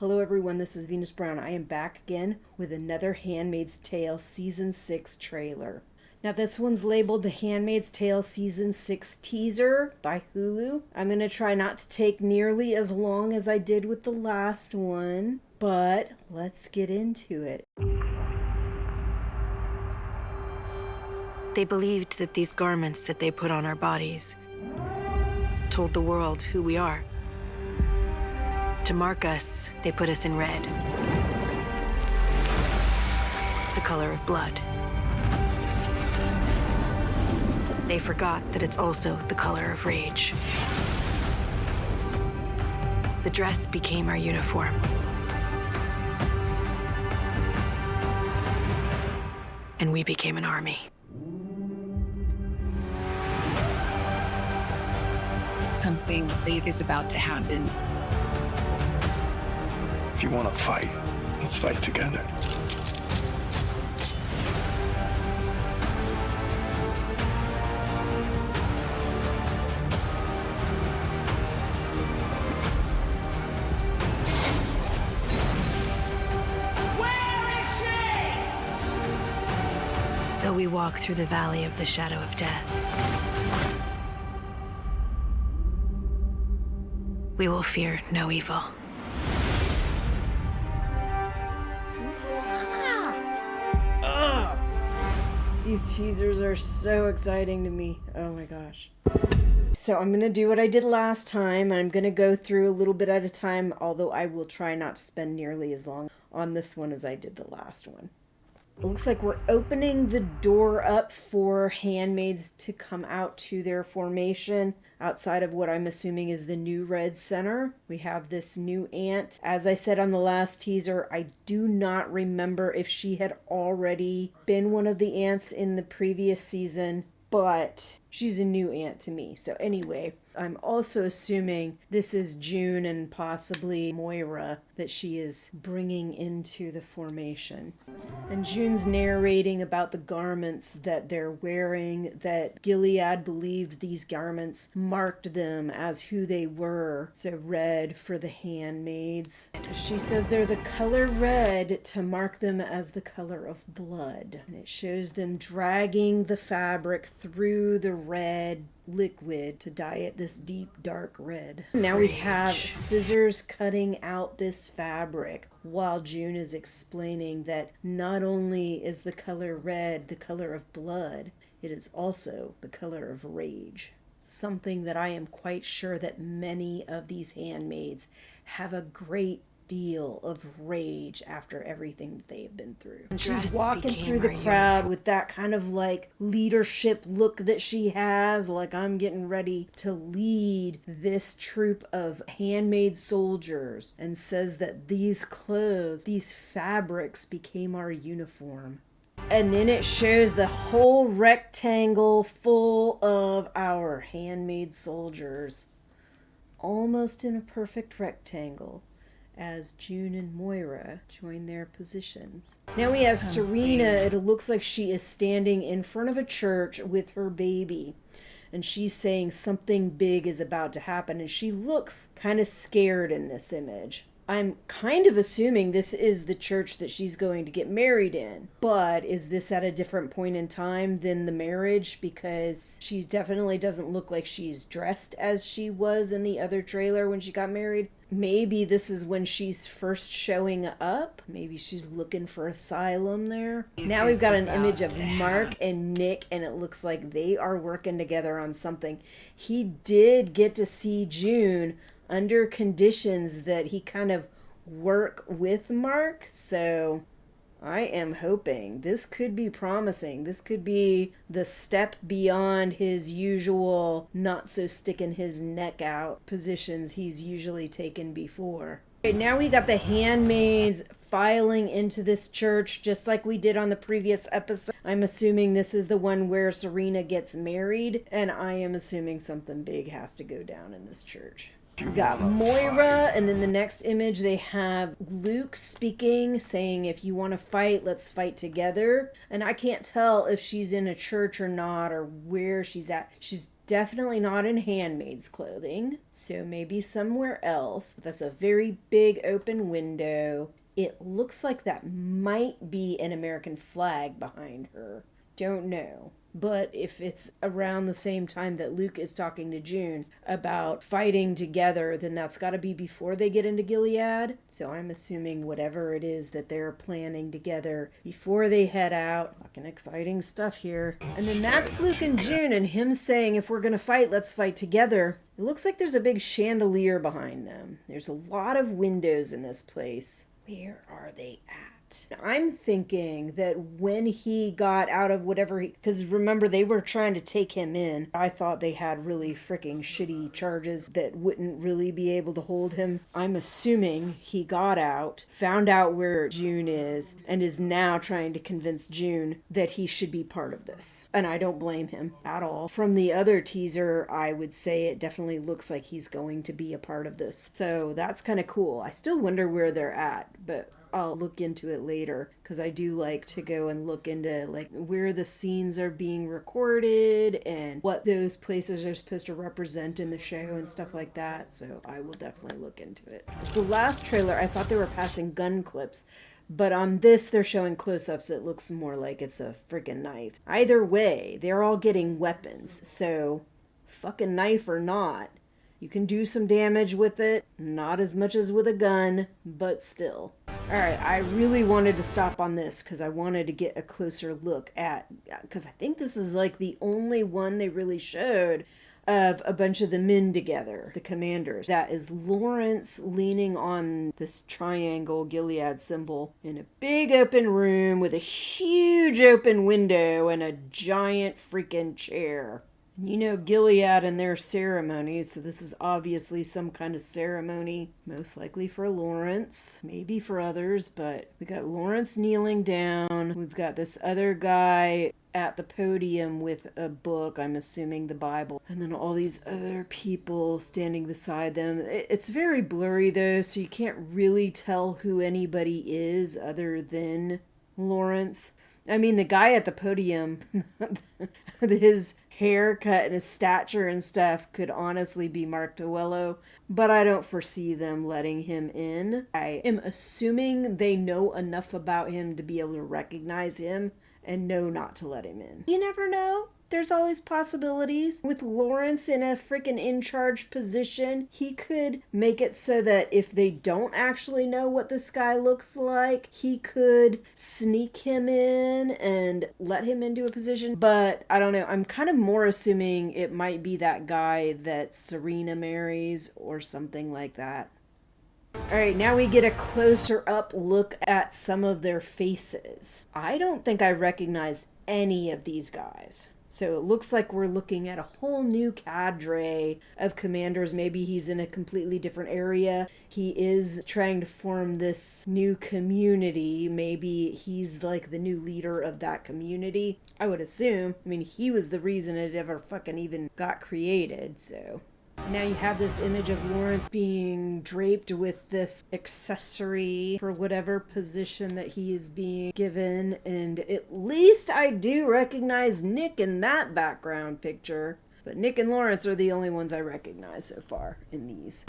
Hello everyone, this is Venus Brown. I am back again with another Handmaid's Tale Season 6 trailer. Now this one's labeled the Handmaid's Tale Season 6 teaser by Hulu. I'm going to try not to take nearly as long as I did with the last one, but let's get into it. They believed that these garments that they put on our bodies told the world who we are. To mark us, they put us in red, the color of blood. They forgot that it's also the color of rage. The dress became our uniform. And we became an army. Something big is about to happen. If you want to fight, let's fight together. Where is she? Though we walk through the valley of the shadow of death, we will fear no evil. These teasers are so exciting to me. Oh my gosh. So I'm going to do what I did last time. I'm going to go through a little bit at a time, although I will try not to spend nearly as long on this one as I did the last one. It looks like we're opening the door up for handmaids to come out to their formation outside of what I'm assuming is the new red center. We have this new aunt. As I said on the last teaser, I do not remember if she had already been one of the aunts in the previous season, but she's a new aunt to me. So anyway, I'm also assuming this is June and possibly Moira that she is bringing into the formation. And June's narrating about the garments that they're wearing, that Gilead believed these garments marked them as who they were. So red for the handmaids. She says they're the color red to mark them as the color of blood. And it shows them dragging the fabric through the red liquid to dye it this deep dark red. Now we have scissors cutting out this fabric while June is explaining that not only is the color red the color of blood, it is also the color of rage. Something that I am quite sure that many of these handmaids have a great deal of rage after everything that they have been through. And she's walking through the crowd with that kind of like leadership look that she has, like I'm getting ready to lead this troop of handmaid soldiers, and says that these clothes, these fabrics became our uniform. And then it shows the whole rectangle full of our handmaid soldiers, almost in a perfect rectangle, as June and Moira join their positions. Now we have Serena. It looks like she is standing in front of a church with her baby, and she's saying something big is about to happen, and she looks kind of scared in this image. I'm kind of assuming this is the church that she's going to get married in, but is this at a different point in time than the marriage? Because she definitely doesn't look like she's dressed as she was in the other trailer when she got married. Maybe this is when she's first showing up. Maybe she's looking for asylum there. Now we've got an image of Mark and Nick, and it looks like they are working together on something. He did get to see June under conditions that he kind of work with Mark, so I am hoping this could be promising. This could be the step beyond his usual not so sticking his neck out positions he's usually taken before. Okay, now we got the handmaids filing into this church just like we did on the previous episode. I'm assuming this is the one where Serena gets married, and I am assuming something big has to go down in this church. We got Moira, and then the next image they have Luke speaking, saying if you want to fight, let's fight together. And I can't tell if she's in a church or not, or where she's at. She's definitely not in Handmaid's clothing, so maybe somewhere else. But that's a very big open window. It looks like that might be an American flag behind her. Don't know. But if it's around the same time that Luke is talking to June about fighting together, then that's got to be before they get into Gilead. So I'm assuming whatever it is that they're planning together before they head out. Fucking exciting stuff here. And then that's Luke and June and him saying, if we're going to fight, let's fight together. It looks like there's a big chandelier behind them. There's a lot of windows in this place. Where are they at? I'm thinking that when he got out of whatever because remember they were trying to take him in. I thought they had really freaking shitty charges that wouldn't really be able to hold him. I'm assuming he got out, found out where June is, and is now trying to convince June that he should be part of this. And I don't blame him at all. From the other teaser, I would say it definitely looks like he's going to be a part of this. So that's kind of cool. I still wonder where they're at, but I'll look into it later because I do like to go and look into like where the scenes are being recorded and what those places are supposed to represent in the show and stuff like that. So I will definitely look into it. The last trailer, I thought they were passing gun clips, but on this they're showing close-ups. It looks more like it's a freaking knife. Either way, they're all getting weapons. So fucking knife or not, you can do some damage with it. Not as much as with a gun, but still. Alright, I really wanted to stop on this because I wanted to get a closer look at, because I think this is like the only one they really showed of a bunch of the men together, the commanders. That is Lawrence leaning on this triangle Gilead symbol in a big open room with a huge open window and a giant freaking chair. You know Gilead and their ceremonies, so this is obviously some kind of ceremony, most likely for Lawrence, maybe for others, but we got Lawrence kneeling down. We've got this other guy at the podium with a book, I'm assuming the Bible, and then all these other people standing beside them. It's very blurry though, so you can't really tell who anybody is other than Lawrence. I mean, the guy at the podium, his haircut and his stature and stuff could honestly be Mark Towello, but I don't foresee them letting him in. I am assuming they know enough about him to be able to recognize him and know not to let him in. You never know. There's always possibilities. With Lawrence in a freaking in-charge position, he could make it so that if they don't actually know what this guy looks like, he could sneak him in and let him into a position. But I don't know. I'm kind of more assuming it might be that guy that Serena marries or something like that. Alright, now we get a closer up look at some of their faces. I don't think I recognize any of these guys. So it looks like we're looking at a whole new cadre of commanders. Maybe he's in a completely different area. He is trying to form this new community. Maybe he's like the new leader of that community. I would assume. I mean, he was the reason it ever fucking even got created, so. Now you have this image of Lawrence being draped with this accessory for whatever position that he is being given. And at least I do recognize Nick in that background picture. But Nick and Lawrence are the only ones I recognize so far in these.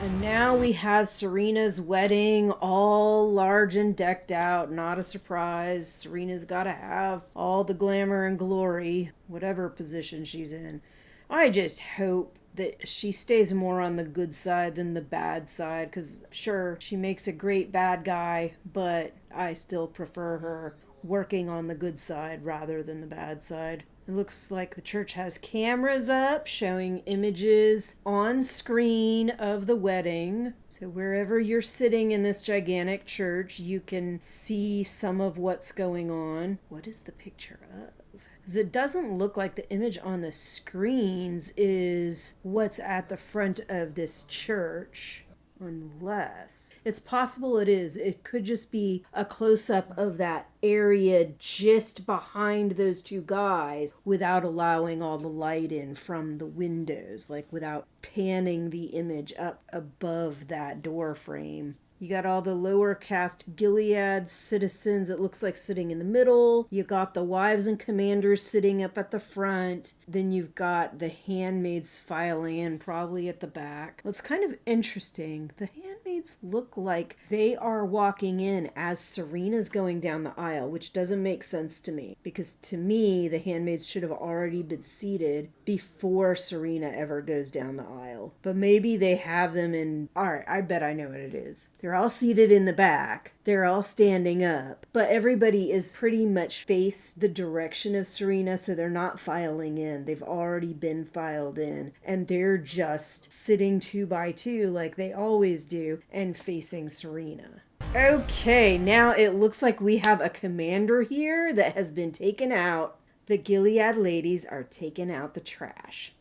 And now we have Serena's wedding, all large and decked out. Not a surprise. Serena's got to have all the glamour and glory, whatever position she's in. I just hope that she stays more on the good side than the bad side, because sure, she makes a great bad guy, but I still prefer her working on the good side rather than the bad side. It looks like the church has cameras up showing images on screen of the wedding. So wherever you're sitting in this gigantic church, you can see some of what's going on. What is the picture of? Because it doesn't look like the image on the screens is what's at the front of this church. Unless it's possible it is. It could just be a close-up of that area just behind those two guys without allowing all the light in from the windows, like without panning the image up above that door frame. You got all the lower caste Gilead citizens, it looks like, sitting in the middle. You got the wives and commanders sitting up at the front. Then you've got the handmaids filing in, probably at the back. Well, it's kind of interesting. The handmaids look like they are walking in as Serena's going down the aisle, which doesn't make sense to me. Because to me, the handmaids should have already been seated before Serena ever goes down the aisle. But maybe they have them in... Alright, I bet I know what it is. They're all seated in the back. They're all standing up. But everybody is pretty much face the direction of Serena, so they're not filing in. They've already been filed in. And they're just sitting 2 by 2 like they always do and facing Serena. Okay, now it looks like we have a commander here that has been taken out. The Gilead ladies are taking out the trash.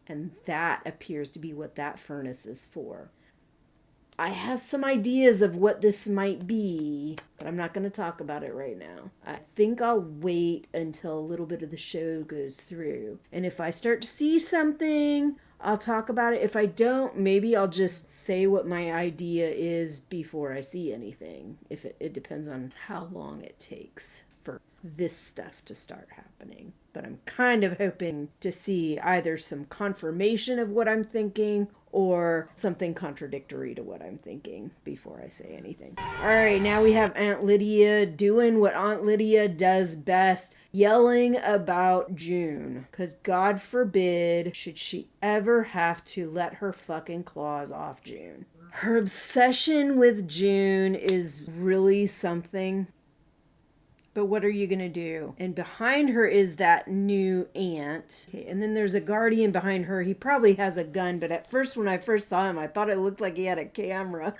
And that appears to be what that furnace is for. I have some ideas of what this might be, but I'm not going to talk about it right now. I think I'll wait until a little bit of the show goes through. And if I start to see something, I'll talk about it. If I don't, maybe I'll just say what my idea is before I see anything. If it depends on how long it takes for this stuff to start happening. But I'm kind of hoping to see either some confirmation of what I'm thinking or something contradictory to what I'm thinking before I say anything. All right, now we have Aunt Lydia doing what Aunt Lydia does best, yelling about June. Because God forbid should she ever have to let her fucking claws off June. Her obsession with June is really something. But what are you going to do? And behind her is that new aunt. Okay, and then there's a guardian behind her. He probably has a gun, but at first, when I first saw him, I thought it looked like he had a camera.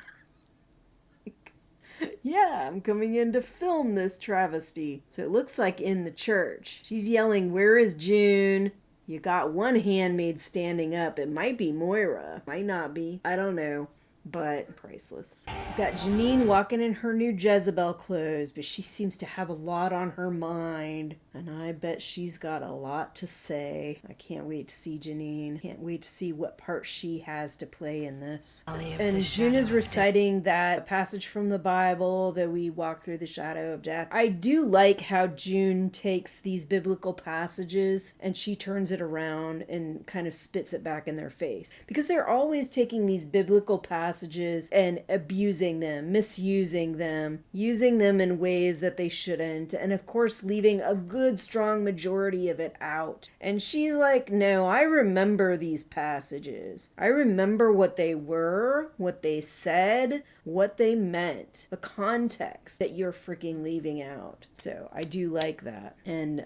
Yeah, I'm coming in to film this travesty. So it looks like in the church. She's yelling, "Where is June?" You got one handmaid standing up. It might be Moira. Might not be. I don't know. But priceless. Got Janine walking in her new Jezebel clothes, but she seems to have a lot on her mind. And I bet she's got a lot to say. I can't wait to see Janine. Can't wait to see what part she has to play in this. And June is reciting that passage from the Bible that we walk through the shadow of death. I do like how June takes these biblical passages and she turns it around and kind of spits it back in their face. Because they're always taking these biblical passages and abusing them, misusing them, using them in ways that they shouldn't, and of course leaving a good strong majority of it out. And she's like, no, I remember these passages. I remember what they were, what they said, what they meant, the context that you're freaking leaving out. So I do like that. And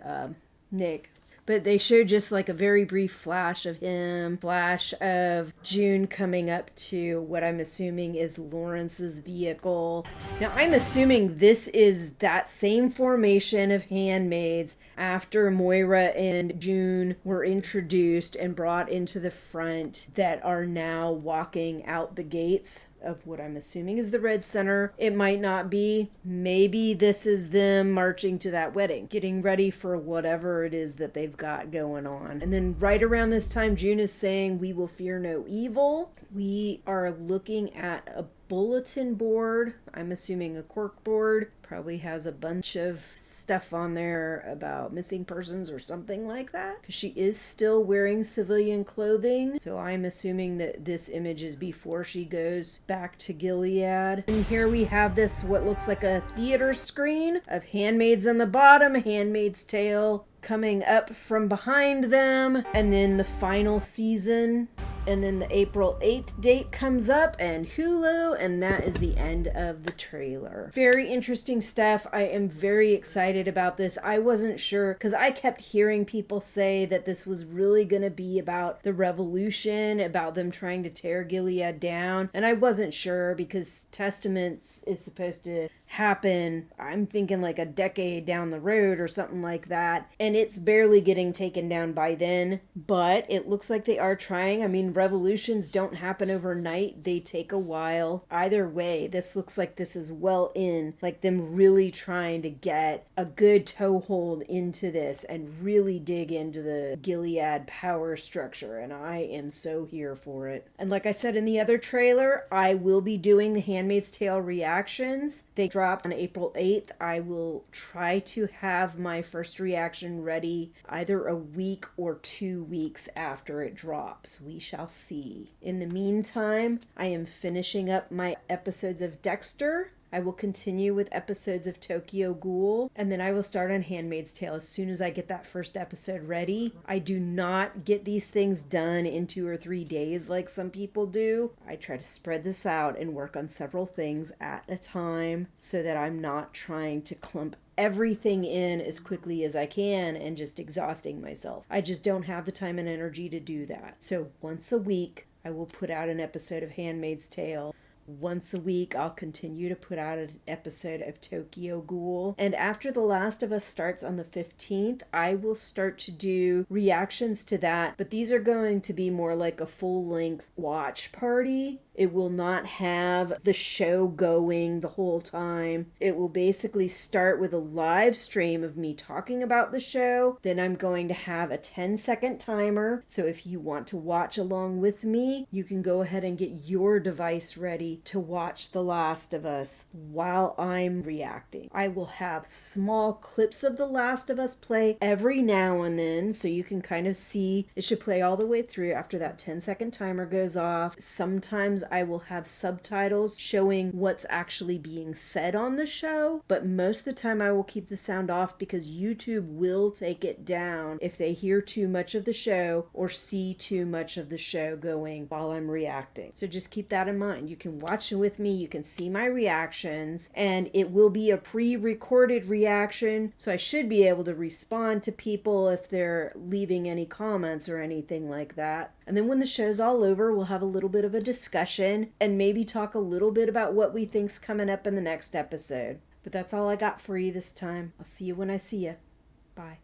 Nick. But they show just like a very brief flash of him, flash of June coming up to what I'm assuming is Lawrence's vehicle. Now I'm assuming this is that same formation of handmaids after Moira and June were introduced and brought into the front that are now walking out the gates of what I'm assuming is the Red Center. It might not be. Maybe this is them marching to that wedding, getting ready for whatever it is that they've got going on. And then right around this time, June is saying, "We will fear no evil." We are looking at a bulletin board. I'm assuming a cork board. Probably has a bunch of stuff on there about missing persons or something like that. Because she is still wearing civilian clothing. So I'm assuming that this image is before she goes back to Gilead. And here we have this, what looks like a theater screen of Handmaids on the bottom, Handmaid's Tale coming up from behind them. And then the final season. And then the April 8th date comes up and Hulu, and that is the end of the trailer. Very interesting stuff. I am very excited about this. I wasn't sure, because I kept hearing people say that this was really going to be about the revolution, about them trying to tear Gilead down. And I wasn't sure because Testaments is supposed to happen, I'm thinking like a decade down the road or something like that. And it's barely getting taken down by then, but it looks like they are trying. I mean, revolutions don't happen overnight. They take a while. Either way, this looks like this is well in, like them really trying to get a good toehold into this and really dig into the Gilead power structure, and I am so here for it. And like I said in the other trailer, I will be doing the Handmaid's Tale reactions. They dropped on April 8th. I will try to have my first reaction ready either a week or 2 weeks after it drops. We shall see. In the meantime, I am finishing up my episodes of Dexter. I will continue with episodes of Tokyo Ghoul, and then I will start on Handmaid's Tale as soon as I get that first episode ready. I do not get these things done in 2 or 3 days like some people do. I try to spread this out and work on several things at a time so that I'm not trying to clump everything in as quickly as I can and just exhausting myself. I just don't have the time and energy to do that. So once a week, I will put out an episode of Handmaid's Tale. Once a week, I'll continue to put out an episode of Tokyo Ghoul. And after The Last of Us starts on the 15th, I will start to do reactions to that. But these are going to be more like a full-length watch party. It will not have the show going the whole time. It will basically start with a live stream of me talking about the show. Then I'm going to have a 10-second timer. So if you want to watch along with me, you can go ahead and get your device ready to watch The Last of Us while I'm reacting. I will have small clips of The Last of Us play every now and then, so you can kind of see. It should play all the way through after that 10-second timer goes off. Sometimes I will have subtitles showing what's actually being said on the show, but most of the time I will keep the sound off because YouTube will take it down if they hear too much of the show or see too much of the show going while I'm reacting. So just keep that in mind. You can watch it with me, you can see my reactions, and it will be a pre-recorded reaction, so I should be able to respond to people if they're leaving any comments or anything like that. And then when the show's all over, we'll have a little bit of a discussion and maybe talk a little bit about what we think's coming up in the next episode. But that's all I got for you this time. I'll see you when I see you. Bye.